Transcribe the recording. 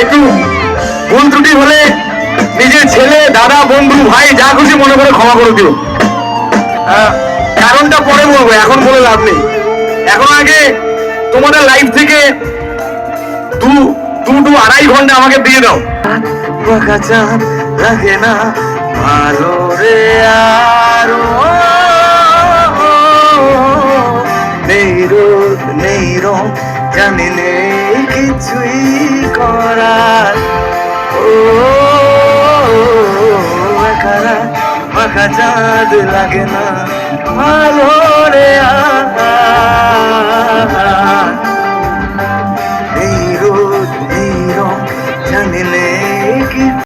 একটু ভুল ত্রুটি হলে নিজের ছেলে, দাদা, বন্ধু, ভাই যা খুশি মনে করে ক্ষমা করে দিও। কারণটা পরে বলবো, এখন বলে লাভ নেই। এখন আগে তোমাদের লাইফ থেকে দু আড়াই ঘন্টা আমাকে দিয়ে দাও। লাগে না ভালো রে আরো, নেই রোদ নেই রং, জানি নেই কিছুই করার। ও একা রাত, ফাঁকা চাঁদ লাগে না ভালো।